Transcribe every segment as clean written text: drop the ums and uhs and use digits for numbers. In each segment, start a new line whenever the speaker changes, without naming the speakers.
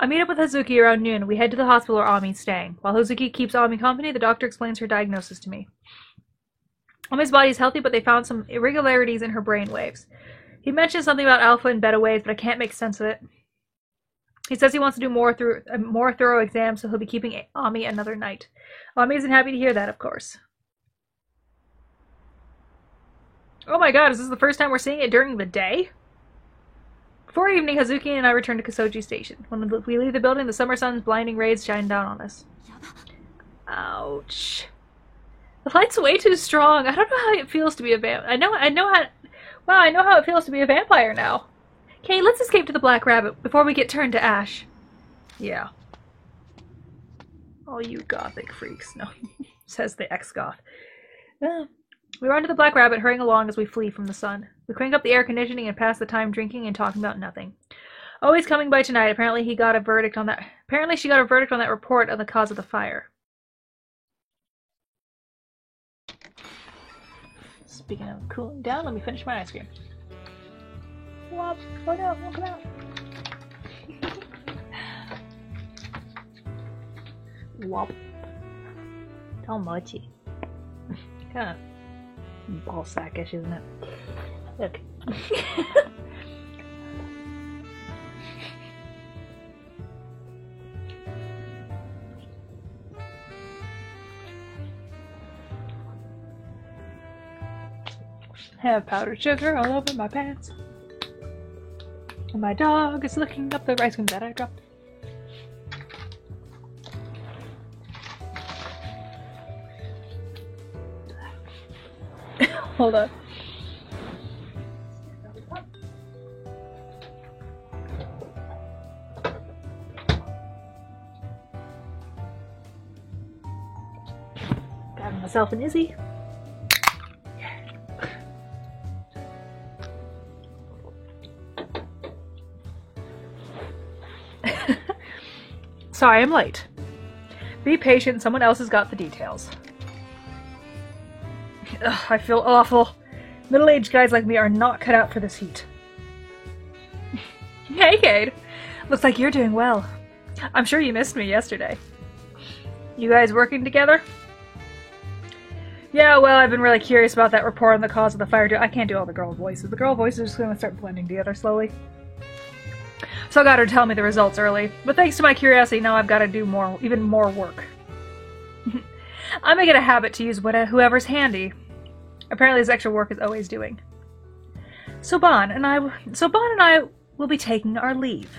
I meet up with Hazuki around noon. We head to the hospital where Ami's staying. While Hazuki keeps Ami company, the doctor explains her diagnosis to me. Ami's body is healthy, but they found some irregularities in her brain waves. He mentions something about alpha and beta waves, but I can't make sense of it. He says he wants to do a more thorough exam, so he'll be keeping Ami another night. Ami isn't happy to hear that, of course. Oh my god, is this the first time we're seeing it during the day? Before evening, Hazuki and I return to Kosoji Station. When we leave the building, the summer sun's blinding rays shine down on us. Ouch. The light's way too strong. I don't know how it feels to be a vampire. I know how it feels to be a vampire now. Okay, let's escape to the Black Rabbit before we get turned to ash. Yeah. All you gothic freaks. No, says the ex-goth. We run to the Black Rabbit, hurrying along as we flee from the sun. We crank up the air conditioning and pass the time drinking and talking about nothing. Oh, he's coming by tonight. Apparently she got a verdict on that report on the cause of the fire. Speaking of cooling down, let me finish my ice cream. Wop. Oh no, won't come out. Wop. How muchy. Kinda ball sackish, isn't it? Look. Have powdered sugar all over my pants. And my dog is licking up the ice cream that I dropped. Hold on. Got myself an Izzy. Sorry, I'm late. Be patient, someone else has got the details. Ugh, I feel awful. Middle-aged guys like me are not cut out for this heat. Hey, Cade. Looks like you're doing well. I'm sure you missed me yesterday. You guys working together? Yeah, well, I've been really curious about that report on the cause of the fire. I can't do all the girl voices. The girl voices are just going to start blending together slowly. So I got her to tell me the results early. But thanks to my curiosity, now I've got to do even more work. I make it a habit to use whoever's handy. Apparently this extra work is always doing. So Bon and I will be taking our leave.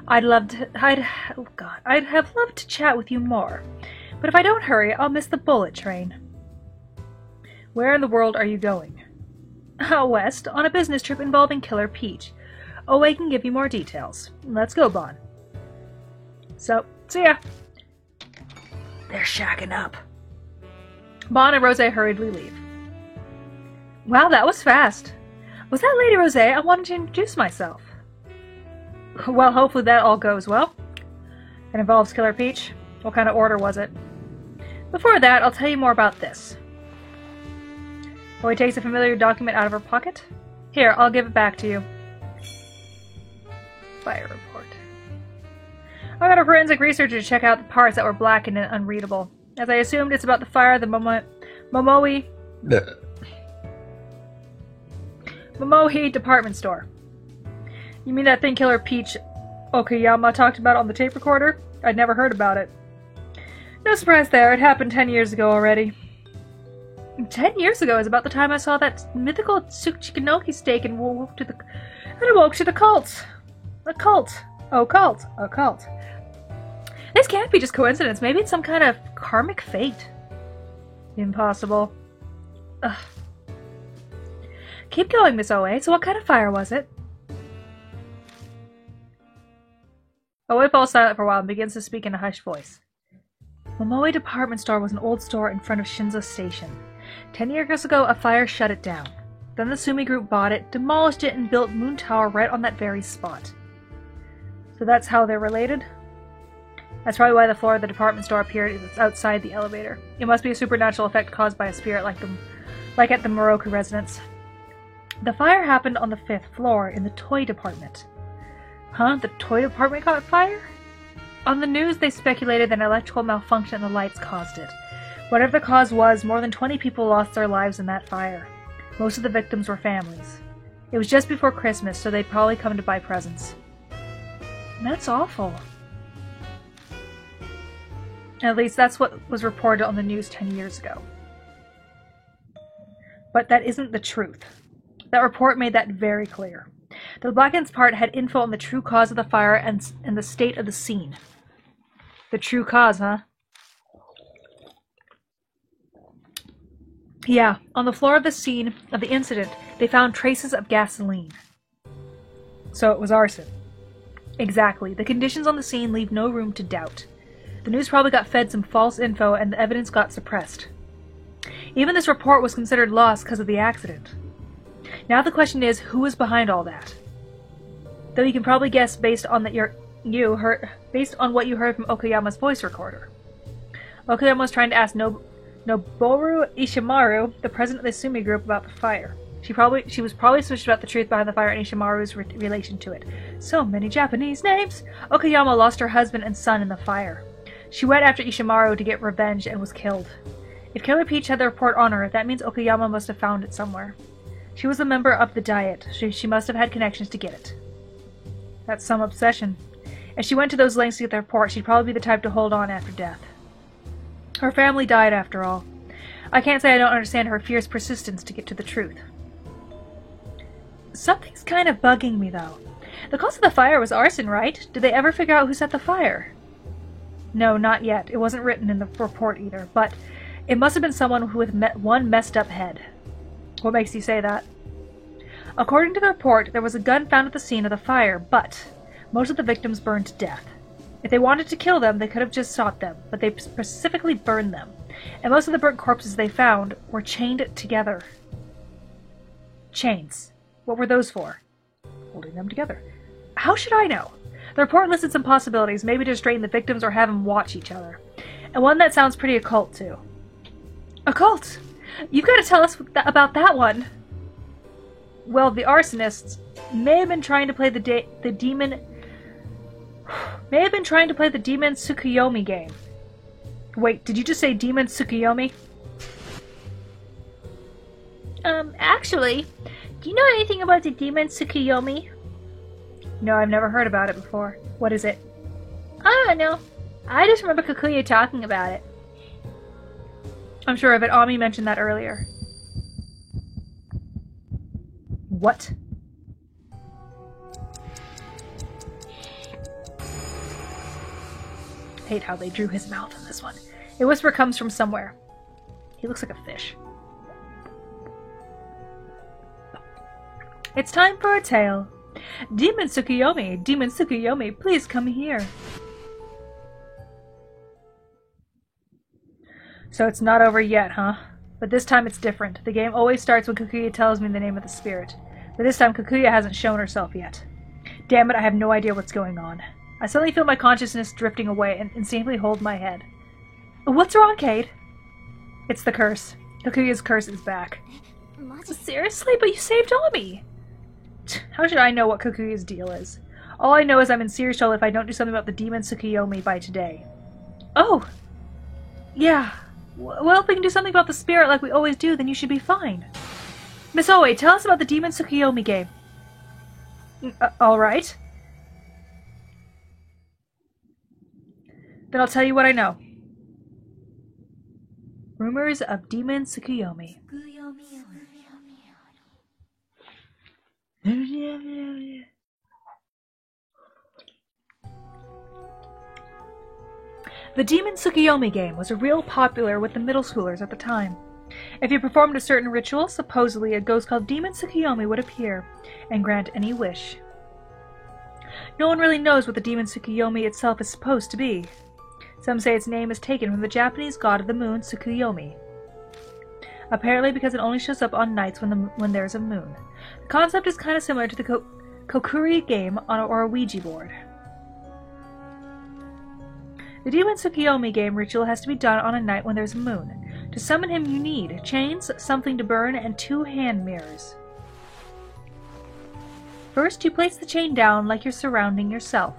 I'd have loved to chat with you more. But if I don't hurry, I'll miss the bullet train. Where in the world are you going? Out west, on a business trip involving Killer Peach. Owe can give you more details. Let's go, Bon. So, see ya. They're shacking up. Bon and Rose hurriedly leave. Wow, that was fast. Was that Lady Rose? I wanted to introduce myself. Well, hopefully that all goes well. It involves Killer Peach. What kind of order was it? Before that, I'll tell you more about this. Oe takes a familiar document out of her pocket. Here, I'll give it back to you. Fire report. I got a forensic researcher to check out the parts that were blackened and unreadable. As I assumed, it's about the fire of the Momohi department store. You mean that thing Killer Peach Okayama talked about on the tape recorder? I'd never heard about it. No surprise there, it happened 10 years ago already. 10 years ago is about the time I saw that mythical Tsuchikanoki steak and awoke to the cult. A cult. Oh, cult. A cult. This can't be just coincidence. Maybe it's some kind of karmic fate. Impossible. Ugh. Keep going, Miss Oe. So what kind of fire was it? Oe falls silent for a while and begins to speak in a hushed voice. Momoe Department Store was an old store in front of Shinzo Station. 10 years ago, a fire shut it down. Then the Sumi Group bought it, demolished it, and built Moon Tower right on that very spot. So that's how they're related? That's probably why the floor of the department store appeared outside the elevator. It must be a supernatural effect caused by a spirit like at the Moroku residence. The fire happened on the 5th floor in the toy department. Huh? The toy department caught fire? On the news, they speculated that an electrical malfunction in the lights caused it. Whatever the cause was, more than 20 people lost their lives in that fire. Most of the victims were families. It was just before Christmas, so they'd probably come to buy presents. That's awful. At least that's what was reported on the news 10 years ago. But that isn't the truth. That report made that very clear. The Blackens part had info on the true cause of the fire and the state of the scene. The true cause, huh? Yeah, on the floor of the scene of the incident, they found traces of gasoline. So it was arson. Exactly. The conditions on the scene leave no room to doubt. The news probably got fed some false info and the evidence got suppressed. Even this report was considered lost because of the accident. Now the question is, who is behind all that? Though you can probably guess based on what you heard from Okayama's voice recorder. Okayama was trying to ask Noboru Ishimaru, the president of the Sumi group, about the fire. She was probably switched about the truth behind the fire and Ishimaru's relation to it. So many Japanese names! Okayama lost her husband and son in the fire. She went after Ishimaru to get revenge and was killed. If Killer Peach had the report on her, that means Okayama must have found it somewhere. She was a member of the Diet. She must have had connections to get it. That's some obsession. If she went to those lengths to get the report, she'd probably be the type to hold on after death. Her family died after all. I can't say I don't understand her fierce persistence to get to the truth. Something's kind of bugging me, though. The cause of the fire was arson, right? Did they ever figure out who set the fire? No, not yet. It wasn't written in the report either, but it must have been someone with one messed up head. What makes you say that? According to the report, there was a gun found at the scene of the fire, but most of the victims burned to death. If they wanted to kill them, they could have just shot them, but they specifically burned them, and most of the burnt corpses they found were chained together. Chains. What were those for? Holding them together. How should I know? The report listed some possibilities, maybe to restrain the victims or have them watch each other. And one that sounds pretty occult, too. Occult? You've got to tell us about that one. Well, the arsonists may have been trying to play the demon Tsukuyomi game. Wait, did you just say Demon Tsukuyomi?
Actually, do you know anything about the Demon Tsukuyomi?
No, I've never heard about it before. What is it?
I don't know. I just remember Kakuya talking about it.
I'm sure of it. Ami mentioned that earlier. What? I hate how they drew his mouth in this one. A whisper comes from somewhere. He looks like a fish. It's time for a tale. Demon Tsukuyomi, please come here. So it's not over yet, huh? But this time it's different. The game always starts when Kakuya tells me the name of the spirit. But this time Kakuya hasn't shown herself yet. Damn it, I have no idea what's going on. I suddenly feel my consciousness drifting away and instinctively hold my head. What's wrong, Kate? It's the curse. Kakuya's curse is back. Seriously? But you saved Ami! How should I know what Kakuya's deal is? All I know is I'm in serious trouble if I don't do something about the Demon Tsukuyomi by today. Oh! Yeah. Well, if we can do something about the spirit like we always do, then you should be fine. Miss Oe, tell us about the Demon Tsukuyomi game. Alright. Then I'll tell you what I know. Rumors of Demon Tsukuyomi. The Demon Tsukuyomi game was real popular with the middle schoolers at the time. If you performed a certain ritual, supposedly a ghost called Demon Tsukuyomi would appear and grant any wish. No one really knows what the Demon Tsukuyomi itself is supposed to be. Some say its name is taken from the Japanese god of the moon, Tsukuyomi. Apparently because it only shows up on nights when there's a moon. The concept is kind of similar to the Kokuri game or a Ouija board. The Demon Tsukuyomi game ritual has to be done on a night when there's a moon. To summon him you need chains, something to burn, and 2 hand mirrors. First, you place the chain down like you're surrounding yourself.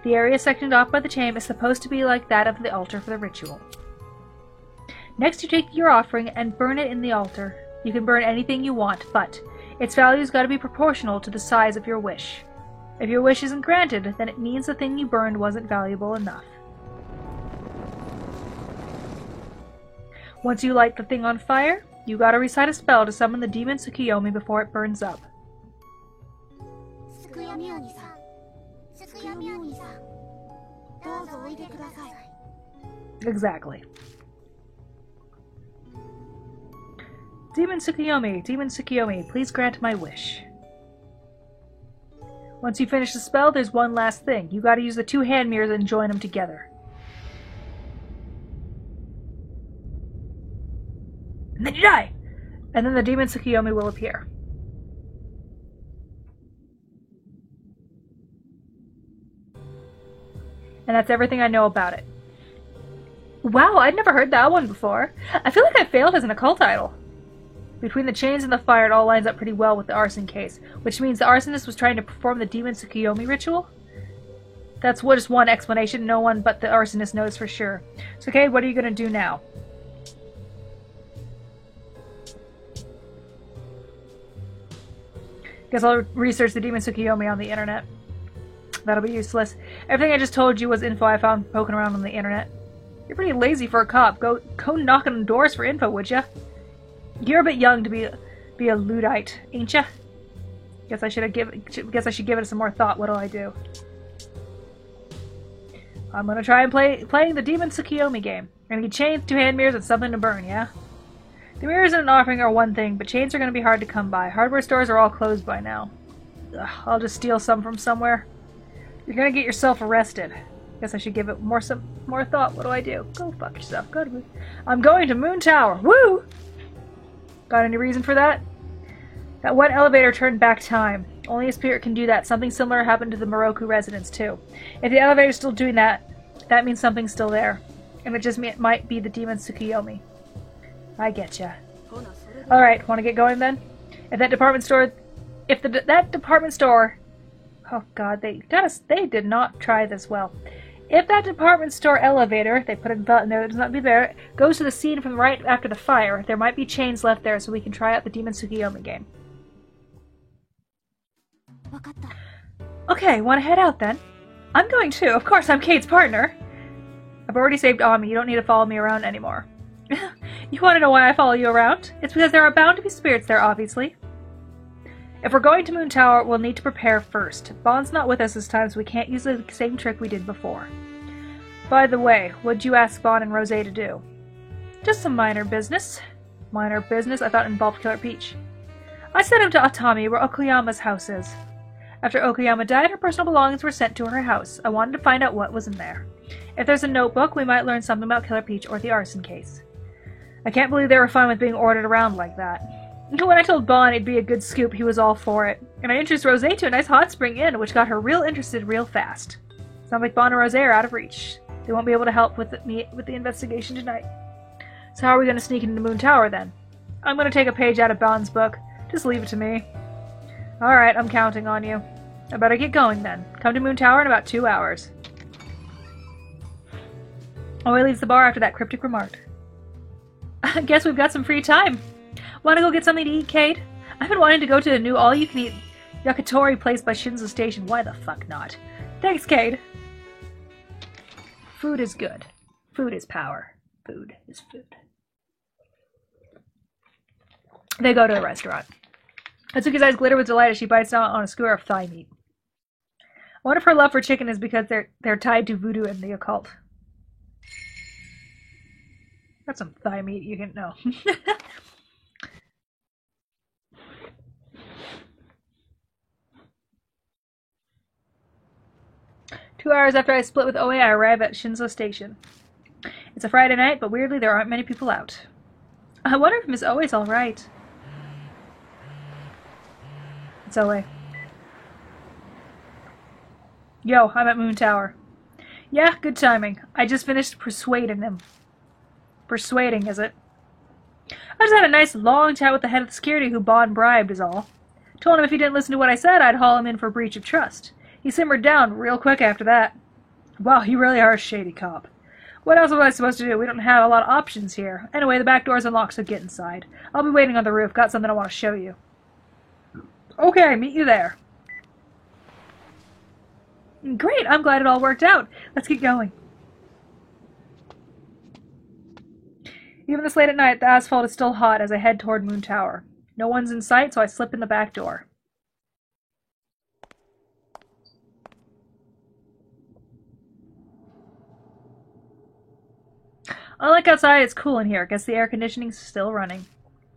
The area sectioned off by the chain is supposed to be like that of the altar for the ritual. Next, you take your offering and burn it in the altar. You can burn anything you want, but its value's got to be proportional to the size of your wish. If your wish isn't granted, then it means the thing you burned wasn't valuable enough. Once you light the thing on fire, you gotta recite a spell to summon the demon Tsukiyomi before it burns up. Exactly. Demon Tsukiyomi, please grant my wish. Once you finish the spell, there's one last thing. You gotta use the 2 hand mirrors and join them together. And then you die! And then the demon Tsukiyomi will appear. And that's everything I know about it. Wow, I'd never heard that one before. I feel like I failed as an occult idol. Between the chains and the fire, it all lines up pretty well with the arson case, which means the arsonist was trying to perform the demon Tsukiyomi ritual? That's just one explanation, no one but the arsonist knows for sure. So, Cade, what are you going to do now? Guess I'll research the demon Tsukiyomi on the internet. That'll be useless. Everything I just told you was info I found poking around on the internet. You're pretty lazy for a cop. Go knocking on doors for info, would ya? You're a bit young to be a Luddite, ain't ya? Guess I should give it some more thought. What'll I do? I'm gonna try and playing the demon Tsukiyomi game. Gonna get chains, 2 hand mirrors, and something to burn, yeah? The mirrors and an offering are one thing, but chains are gonna be hard to come by. Hardware stores are all closed by now. Ugh, I'll just steal some from somewhere. You're gonna get yourself arrested. Guess I should give it some more thought. What do I do? Go fuck yourself. Go to Moon. I'm going to Moon Tower. Woo! Got any reason for that? That one elevator turned back time. Only a spirit can do that. Something similar happened to the Moroku residents too. If the elevator's still doing that, that means something's still there. And it might be the demon Tsukiyomi. I getcha. Alright, wanna get going then? If that department store... that department store... Oh god, they did not try this well. If that department store elevator, they put a button there that does not be there, goes to the scene from right after the fire, there might be chains left there so we can try out the demon Tsukiyomi game. Okay, wanna head out then? I'm going too. Of course, I'm Cade's partner. I've already saved Ami. You don't need to follow me around anymore. You want to know why I follow you around? It's because there are bound to be spirits there, obviously. If we're going to Moon Tower, we'll need to prepare first. Bond's not with us this time, so we can't use the same trick we did before. By the way, what'd you ask Bond and Rosé to do? Just some minor business. Minor business? I thought it involved Killer Peach. I sent him to Atami, where Okuyama's house is. After Okuyama died, her personal belongings were sent to her house. I wanted to find out what was in there. If there's a notebook, we might learn something about Killer Peach or the arson case. I can't believe they were fine with being ordered around like that. When I told Bond it'd be a good scoop, he was all for it. And I introduced Rosé to a nice hot spring inn, which got her real interested real fast. Sounds like Bond and Rosé are out of reach. They won't be able to help with the investigation tonight. So how are we going to sneak into Moon Tower then? I'm going to take a page out of Bond's book. Just leave it to me. Alright, I'm counting on you. I better get going then. Come to Moon Tower in about 2 hours. Owie leaves the bar after that cryptic remark. I guess we've got some free time. Want to go get something to eat, Cade? I've been wanting to go to the new all-you-can-eat yakitori place by Shinzo Station. Why the fuck not? Thanks, Cade. Food is good. Food is power. Food is food. They go to a restaurant. Atsuki's eyes glitter with delight as she bites down on a skewer of thigh meat. I wonder if her love for chicken is because they're tied to voodoo and the occult. That's some thigh meat you can know. 2 hours after I split with Oe, I arrive at Shinzo Station. It's a Friday night, but weirdly there aren't many people out. I wonder if Miss Oe's alright. It's Oe. Yo, I'm at Moon Tower. Yeah, good timing. I just finished persuading him. Persuading, is it? I just had a nice long chat with the head of the security who Bond bribed is all. Told him if he didn't listen to what I said, I'd haul him in for breach of trust. He simmered down real quick after that. Wow, you really are a shady cop. What else was I supposed to do? We don't have a lot of options here. Anyway, the back door's unlocked, so get inside. I'll be waiting on the roof. Got something I want to show you. Okay, meet you there. Great, I'm glad it all worked out. Let's get going. Even this late at night, the asphalt is still hot as I head toward Moon Tower. No one's in sight, so I slip in the back door. Unlike outside, it's cool in here. Guess the air conditioning's still running.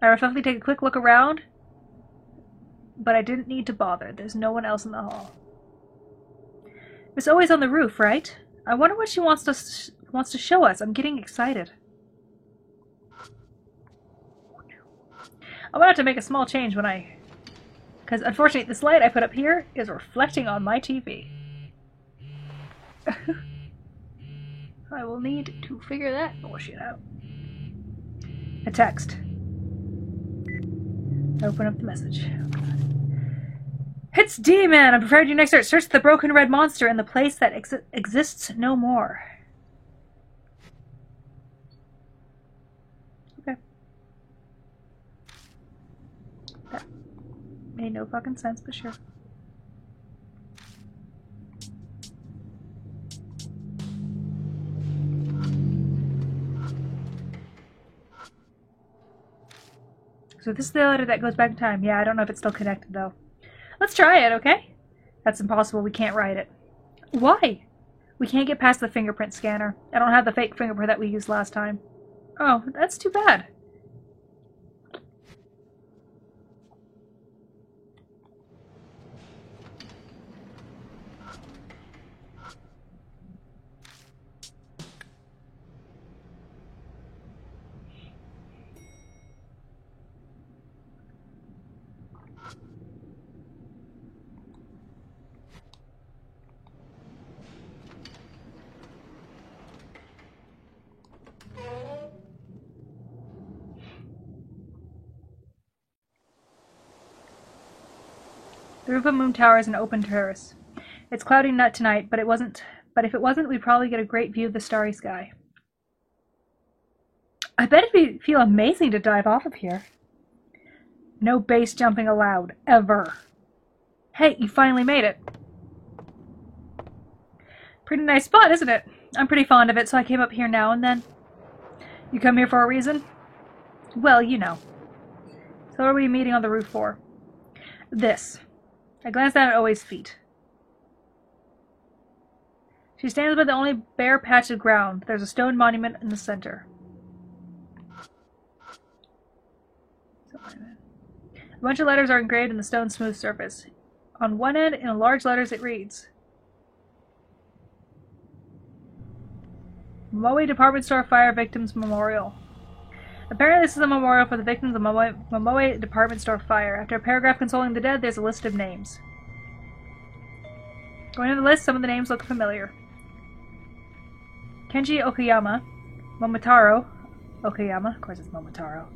I reflectively take a quick look around, but I didn't need to bother. There's no one else in the hall. It's always on the roof, right? I wonder what she wants to show us. I'm getting excited. I'm gonna have to make a small change because unfortunately this light I put up here is reflecting on my TV. I will need to figure that bullshit out. A text. Open up the message. It's D-Man! I'm prepared to next start. Search the broken red monster in the place that exists no more. Okay. That made no fucking sense, but sure. So this is the letter that goes back in time. Yeah, I don't know if it's still connected, though. Let's try it, okay? That's impossible. We can't write it. Why? We can't get past the fingerprint scanner. I don't have the fake fingerprint that we used last time. Oh, that's too bad. The roof of Moon Tower is an open terrace. It's cloudy tonight, but if it wasn't, we'd probably get a great view of the starry sky. I bet it'd feel amazing to dive off of here. No base jumping allowed, ever. Hey, you finally made it. Pretty nice spot, isn't it? I'm pretty fond of it, so I came up here now and then. You come here for a reason? Well, you know. So what are we meeting on the roof for? This. I glanced down at Oe's feet. She stands by the only bare patch of ground. There's a stone monument in the center. A bunch of letters are engraved in the stone's smooth surface. On one end, in large letters, it reads, Moe Department Store Fire Victims Memorial. Apparently this is a memorial for the victims of Momoe Department Store Fire. After a paragraph consoling the dead, there's a list of names. Going to the list, some of the names look familiar. Kenji Okayama, Momotaro Okayama, of course it's Momotaro.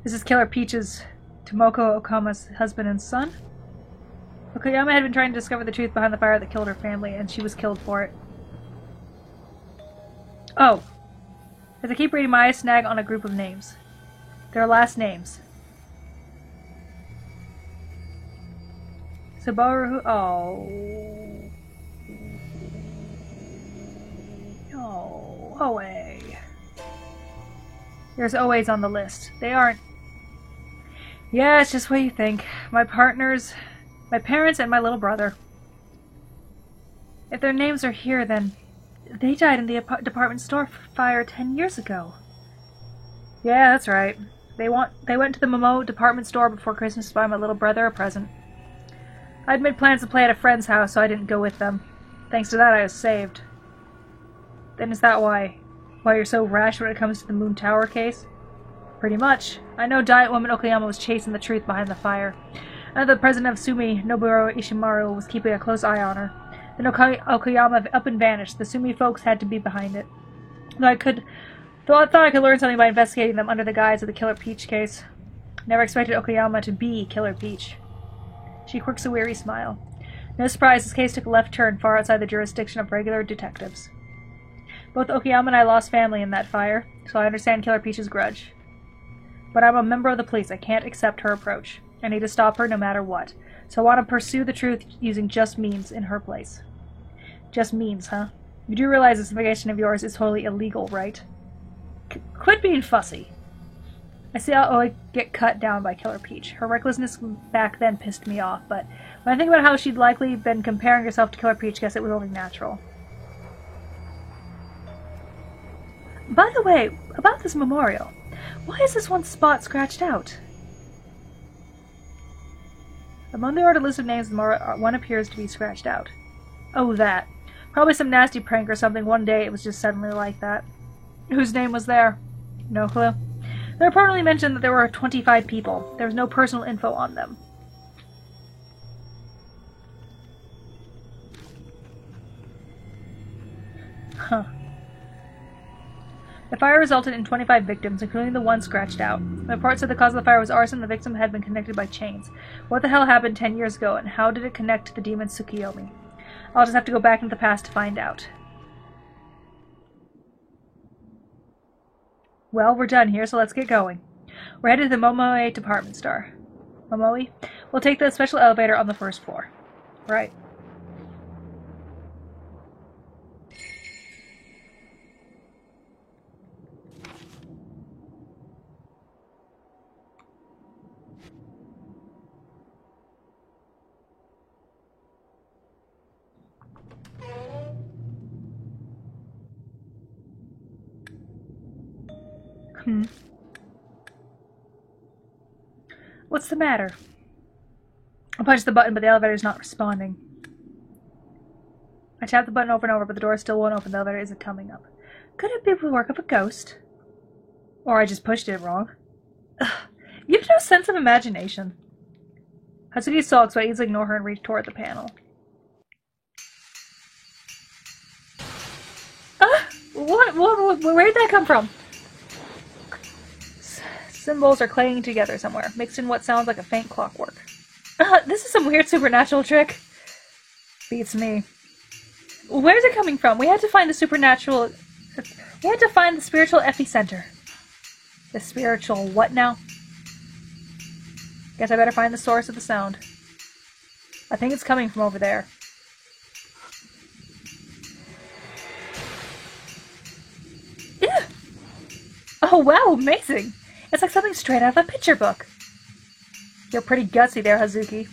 This is Killer Peach's Tomoko Okama's husband and son. Okayama had been trying to discover the truth behind the fire that killed her family, and she was killed for it. Oh. As I keep reading, my eyes snag on a group of names. Their last names. Sabaru. Oh. Oh. Oe. There's Oe's on the list. They aren't. Yeah, it's just what you think. My partners, my parents, and my little brother. If their names are here, then they died in the department store fire 10 years ago. Yeah, that's right. They went to the Momo department store before Christmas to buy my little brother a present. I'd made plans to play at a friend's house, so I didn't go with them. Thanks to that, I was saved. Then is that why you're so rash when it comes to the Moon Tower case? Pretty much. I know Giant Woman Okayama was chasing the truth behind the fire. I know the president of Sumi, Nobuo Ishimaru, was keeping a close eye on her. Then Okayama up and vanished. The Sumi folks had to be behind it. Though I thought I could learn something by investigating them under the guise of the Killer Peach case. Never expected Okayama to be Killer Peach. She quirks a weary smile. No surprise, this case took a left turn far outside the jurisdiction of regular detectives. Both Okayama and I lost family in that fire, so I understand Killer Peach's grudge. But I'm a member of the police. I can't accept her approach. I need to stop her no matter what. So I want to pursue the truth using just means in her place. Just means, huh? You do realize this investigation of yours is totally illegal, right? Quit being fussy. I see how I get cut down by Killer Peach. Her recklessness back then pissed me off, but when I think about how she'd likely been comparing herself to Killer Peach, I guess it was only natural. By the way, about this memorial, why is this one spot scratched out? Among the ordered list of names, one appears to be scratched out. Oh, that. Probably some nasty prank or something. One day it was just suddenly like that. Whose name was there? No clue. They reportedly mentioned that there were 25 people. There was no personal info on them. Huh. The fire resulted in 25 victims, including the one scratched out. The report said the cause of the fire was arson. The victim had been connected by chains. What the hell happened 10 years ago, and how did it connect to the demon Tsukiyomi? I'll just have to go back into the past to find out. Well, we're done here, so let's get going. We're headed to the Momoe department store. Momoe? We'll take the special elevator on the first floor. Right. What's the matter? I punched the button, but the elevator's not responding. I tapped the button over and over, but the door still won't open. The elevator isn't coming up. Could it be the work of a ghost? Or I just pushed it wrong. Ugh. You have no sense of imagination. Hatsuki sulks, but I easily ignore her and reach toward the panel. Where did that come from? Symbols are clanging together somewhere, mixed in what sounds like a faint clockwork. This is some weird supernatural trick. Beats me. Where's it coming from? We had to find the supernatural... We had to find the spiritual epicenter. The spiritual what now? Guess I better find the source of the sound. I think it's coming from over there. Ew. Oh wow, amazing! It's like something straight out of a picture book. You're pretty gutsy there, Hazuki.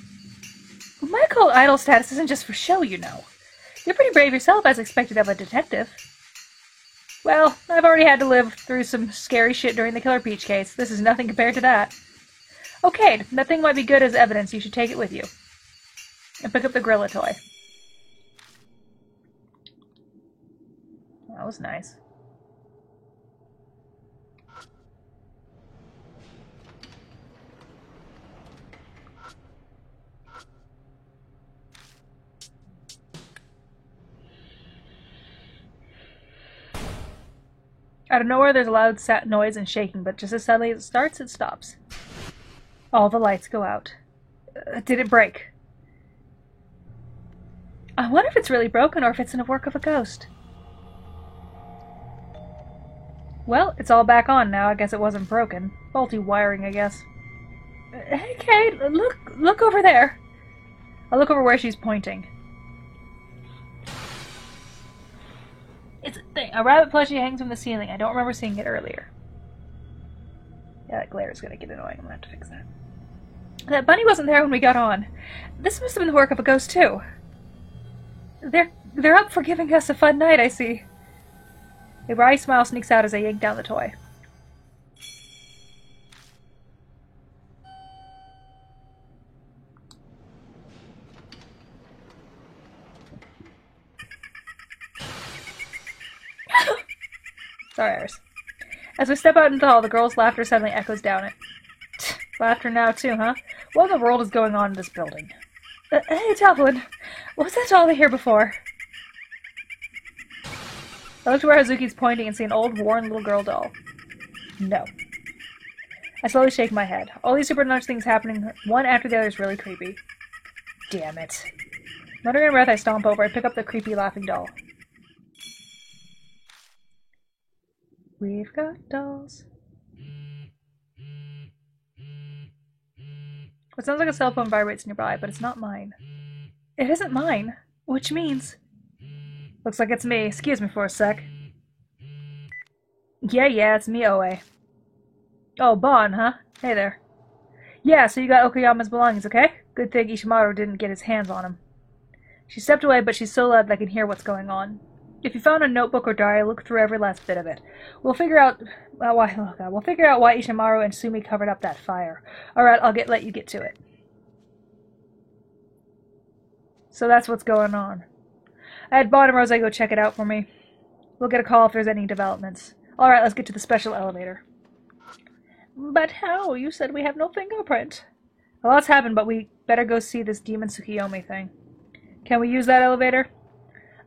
My cult idol status isn't just for show, you know. You're pretty brave yourself, as expected of a detective. Well, I've already had to live through some scary shit during the Killer Peach case. This is nothing compared to that. Okay, that thing might be good as evidence. You should take it with you. And pick up the gorilla toy. That was nice. Out of nowhere, there's a loud noise and shaking, but just as suddenly it starts, it stops. All the lights go out. Did it break? I wonder if it's really broken or if it's in the work of a ghost. Well, it's all back on now. I guess it wasn't broken. Faulty wiring, I guess. Hey, Kate, look over there. I'll look over where she's pointing. It's a thing. A rabbit plushie hangs from the ceiling. I don't remember seeing it earlier. Yeah, that glare is gonna get annoying. I'm gonna have to fix that. That bunny wasn't there when we got on. This must have been the work of a ghost, too. They're up for giving us a fun night, I see. A wry smile sneaks out as I yank down the toy. Sorry, Iris. As we step out into the hall, the girl's laughter suddenly echoes down it. Laughter now, too, huh? What in the world is going on in this building? Hey, Toplin. Was that doll here before? I look to where Hazuki's pointing and see an old, worn little girl doll. No. I slowly shake my head. All these supernatural things happening, one after the other, is really creepy. Damn it. Muttering in breath, I stomp over. I pick up the creepy laughing doll. We've got dolls. What sounds like a cell phone vibrates nearby, but it's not mine. It isn't mine, which means... Looks like it's me. Excuse me for a sec. Yeah, it's me, Oe. Oh, Bon, huh? Hey there. Yeah, so you got Okayama's belongings, okay? Good thing Ishimaru didn't get his hands on him. She stepped away, but she's so loud that I can hear what's going on. If you found a notebook or diary, look through every last bit of it. We'll figure out why Ishimaru and Sumi covered up that fire. All right, I'll let you get to it. So that's what's going on. I had Bon and Rose go check it out for me. We'll get a call if there's any developments. All right, let's get to the special elevator. But how? You said we have no fingerprint. A lot's happened, but we better go see this Demon Tsukiyomi thing. Can we use that elevator?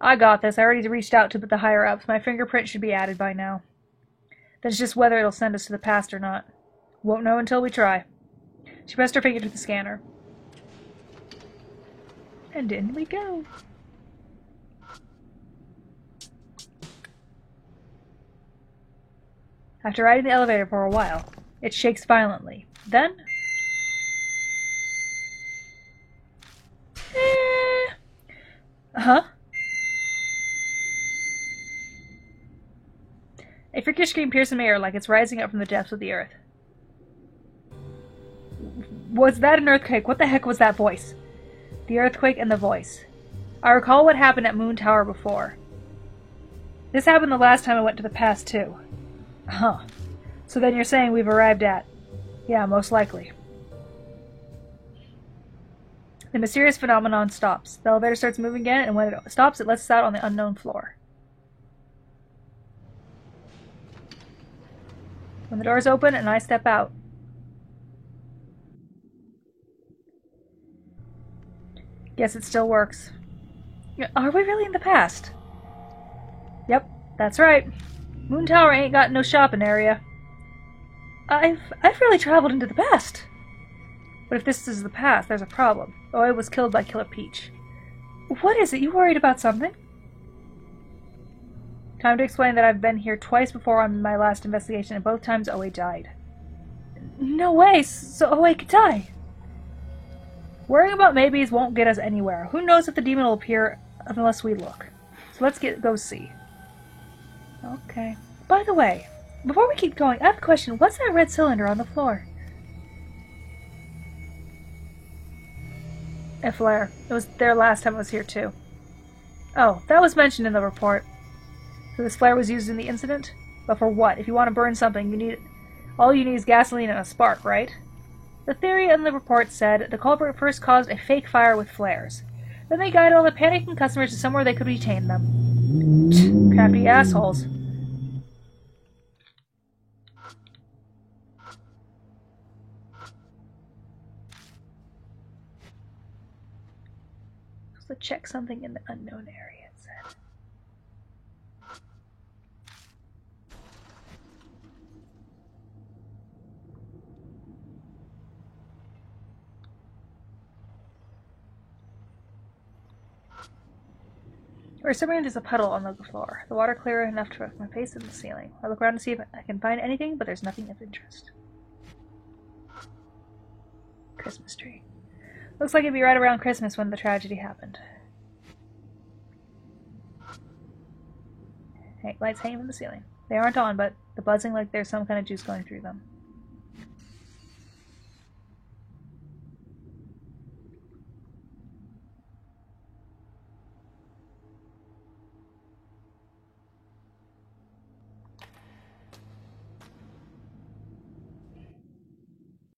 I got this. I already reached out to the higher-ups. My fingerprint should be added by now. Then it's just whether it'll send us to the past or not. Won't know until we try. She pressed her finger to the scanner. And in we go. After riding the elevator for a while, it shakes violently. Then... Huh? A freakish scream pierces my ear like it's rising up from the depths of the earth. Was that an earthquake? What the heck was that voice? The earthquake and the voice. I recall what happened at Moon Tower before. This happened the last time I went to the past, too. Huh. So then you're saying we've arrived at... Yeah, most likely. The mysterious phenomenon stops. The elevator starts moving again, and when it stops, it lets us out on the unknown floor. When the doors open, and I step out. Guess it still works. Are we really in the past? Yep, that's right. Moon Tower ain't got no shopping area. I've really traveled into the past. But if this is the past, there's a problem. Oe was killed by Killer Peach. What is it? You worried about something? Time to explain that I've been here twice before on my last investigation, and both times Oe died. No way! So Oe could die! Worrying about maybes won't get us anywhere. Who knows if the demon will appear unless we look. So let's go see. Okay. By the way, before we keep going, I have a question. What's that red cylinder on the floor? A flare. It was there last time I was here, too. Oh, that was mentioned in the report. So this flare was used in the incident? But for what? If you want to burn something, all you need is gasoline and a spark, right? The theory in the report said the culprit first caused a fake fire with flares. Then they guided all the panicking customers to somewhere they could retain them. Crafty assholes. To check something in the unknown area, it said. Or somewhere there's a puddle on the floor. The water clear enough to rest my face in the ceiling. I look around to see if I can find anything, but there's nothing of interest. Christmas tree. Looks like it'd be right around Christmas when the tragedy happened. Hey, lights hanging from the ceiling. They aren't on, but the buzzing like there's some kind of juice going through them.